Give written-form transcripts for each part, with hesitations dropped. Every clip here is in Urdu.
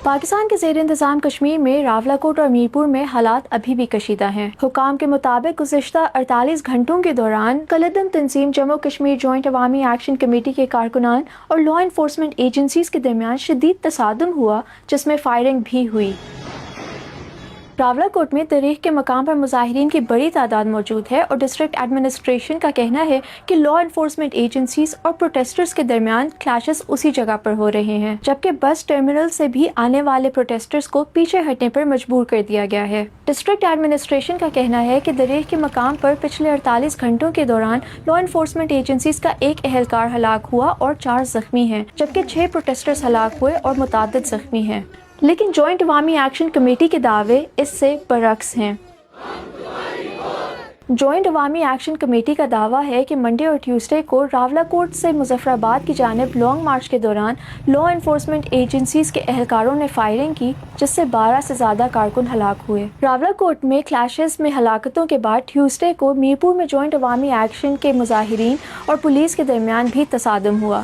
پاکستان کے زیر انتظام کشمیر میں راولاکوٹ اور میرپور میں حالات ابھی بھی کشیدہ ہیں۔ حکام کے مطابق گزشتہ 48 گھنٹوں کے دوران کالعدم تنظیم جموں کشمیر جوائنٹ عوامی ایکشن کمیٹی کے کارکنان اور لا انفورسمنٹ ایجنسیز کے درمیان شدید تصادم ہوا، جس میں فائرنگ بھی ہوئی۔ راولاکوٹ میں تاریخ کے مقام پر مظاہرین کی بڑی تعداد موجود ہے اور ڈسٹرکٹ ایڈمنسٹریشن کا کہنا ہے کہ لا انفورسمنٹ ایجنسیز اور پروٹیسٹرز کے درمیان کلیشز اسی جگہ پر ہو رہے ہیں، جبکہ بس ٹرمینل سے بھی آنے والے پروٹیسٹرز کو پیچھے ہٹنے پر مجبور کر دیا گیا ہے۔ ڈسٹرکٹ ایڈمنسٹریشن کا کہنا ہے کہ تاریخ کے مقام پر پچھلے 48 گھنٹوں کے دوران لا انفورسمنٹ ایجنسیز کا ایک اہلکار ہلاک ہوا اور 4 زخمی ہیں، جبکہ 6 پروٹیسٹرز ہلاک ہوئے اور متعدد زخمی ہیں۔ لیکن جوائنٹ عوامی ایکشن کمیٹی کے دعوے اس سے برعکس ہیں۔ جوائنٹ عوامی ایکشن کمیٹی کا دعویٰ ہے کہ منڈے اور ٹیوزڈے کو راولاکوٹ سے مظفرآباد کی جانب لانگ مارچ کے دوران لا انفورسمنٹ ایجنسیز کے اہلکاروں نے فائرنگ کی، جس سے 12 سے زیادہ کارکن ہلاک ہوئے۔ راولاکوٹ میں کلیشز میں ہلاکتوں کے بعد ٹیوزڈے کو میرپور میں جوائنٹ عوامی ایکشن کے مظاہرین اور پولیس کے درمیان بھی تصادم ہوا،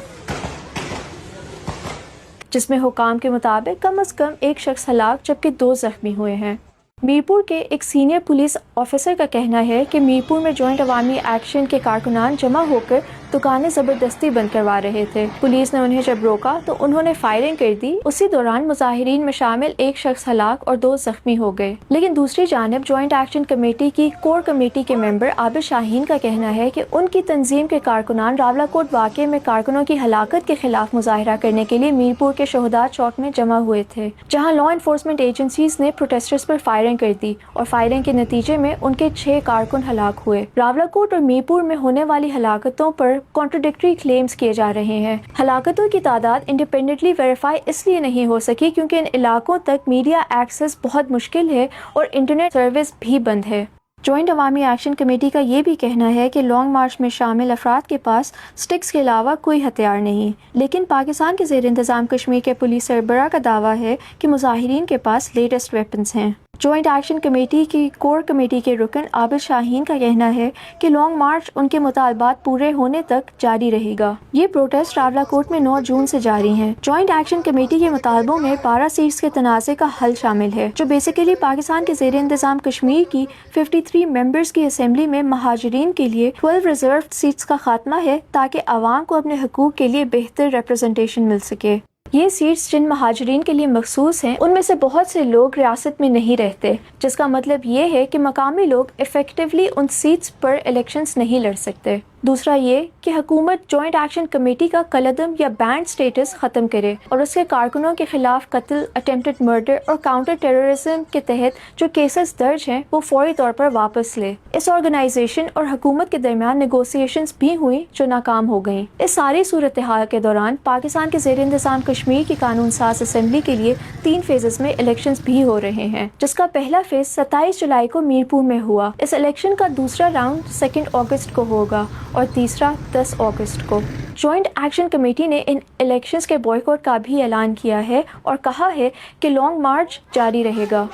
جس میں حکام کے مطابق کم از کم 1 شخص ہلاک جبکہ 2 زخمی ہوئے ہیں۔ میرپور کے ایک سینئر پولیس آفیسر کا کہنا ہے کہ میرپور میں جوائنٹ عوامی ایکشن کے کارکنان جمع ہو کر دکانیں زبردستی بند کروا رہے تھے۔ پولیس نے انہیں جب روکا تو انہوں نے فائرنگ کر دی۔ اسی دوران مظاہرین میں شامل 1 شخص ہلاک اور 2 زخمی ہو گئے۔ لیکن دوسری جانب جوائنٹ ایکشن کمیٹی کی کور کمیٹی کے ممبر عابد شاہین کا کہنا ہے کہ ان کی تنظیم کے کارکنان راولاکوٹ واقعے میں کارکنوں کی ہلاکت کے خلاف مظاہرہ کرنے کے لیے میرپور کے شہداء چوک میں جمع ہوئے تھے، جہاں لا انفورسمنٹ ایجنسیز نے پروٹیسٹرز پر فائرنگ کر دی اور فائرنگ کے نتیجے میں ان کے 6 کارکن ہلاک ہوئے۔ راولاکوٹ اور میرپور میں ہونے والی ہلاکتوں پر کانٹراڈکٹری کلیمز کیے جا رہے ہیں۔ ہلاکتوں کی تعداد انڈیپینڈنٹلی ویریفائی اس لیے نہیں ہو سکی کیونکہ ان علاقوں تک میڈیا ایکسس بہت مشکل ہے اور انٹرنیٹ سروس بھی بند ہے۔ جوائنٹ عوامی ایکشن کمیٹی کا یہ بھی کہنا ہے کہ لانگ مارچ میں شامل افراد کے پاس سٹکس کے علاوہ کوئی ہتھیار نہیں، لیکن پاکستان کے زیر انتظام کشمیر کے پولیس سربراہ کا دعویٰ ہے کہ مظاہرین کے پاس لیٹسٹ ویپنز ہیں۔ جوائنٹ ایکشن کمیٹی کی کور کمیٹی کے رکن عابد شاہین کا کہنا ہے کہ لانگ مارچ ان کے مطالبات پورے ہونے تک جاری رہے گا۔ یہ پروٹیسٹ راولاکوٹ میں 9 جون سے جاری ہیں۔ جوائنٹ ایکشن کمیٹی کے مطالبوں میں 12 سیٹس کے تنازع کا حل شامل ہے، جو بیسیکلی پاکستان کے زیر انتظام کشمیر کی 53 ممبرز کی اسمبلی میں مہاجرین کے لیے 12 ریزروڈ سیٹس کا خاتمہ ہے، تاکہ عوام کو اپنے حقوق کے لیے بہتر ریپرزنٹیشن مل سکے۔ یہ سیٹس جن مہاجرین کے لیے مخصوص ہیں، ان میں سے بہت سے لوگ ریاست میں نہیں رہتے، جس کا مطلب یہ ہے کہ مقامی لوگ ایفیکٹولی ان سیٹس پر الیکشنز نہیں لڑ سکتے۔ دوسرا یہ کہ حکومت جوائنٹ ایکشن کمیٹی کا کالعدم یا بینڈ سٹیٹس ختم کرے اور اس کے کارکنوں کے خلاف قتل، اٹیمپٹڈ مرڈر اور کاؤنٹر ٹیررزم کے تحت جو کیسز درج ہیں وہ فوری طور پر واپس لے۔ اس آرگنائزیشن اور حکومت کے درمیان نیگوسیشنز بھی ہوئیں جو ناکام ہو گئیں۔ اس ساری صورتحال کے دوران پاکستان کے زیر انتظام کشمیر کی قانون ساز اسمبلی کے لیے 3 فیزز میں الیکشنز بھی ہو رہے ہیں، جس کا پہلا فیز 27 جولائی کو میرپور میں ہوا۔ اس الیکشن کا دوسرا راؤنڈ 2 اگست کو ہوگا اور تیسرا 10 اگست کو۔ جوائنٹ ایکشن کمیٹی نے ان الیکشنز کے بائیکاٹ کا بھی اعلان کیا ہے اور کہا ہے کہ لانگ مارچ جاری رہے گا۔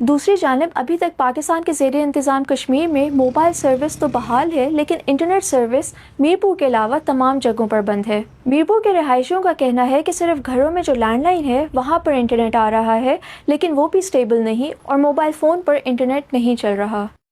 دوسری جانب ابھی تک پاکستان کے زیر انتظام کشمیر میں موبائل سروس تو بحال ہے، لیکن انٹرنیٹ سروس میرپور کے علاوہ تمام جگہوں پر بند ہے۔ میرپور کے رہائشیوں کا کہنا ہے کہ صرف گھروں میں جو لینڈ لائن ہے وہاں پر انٹرنیٹ آ رہا ہے، لیکن وہ بھی سٹیبل نہیں اور موبائل فون پر انٹرنیٹ نہیں چل رہا۔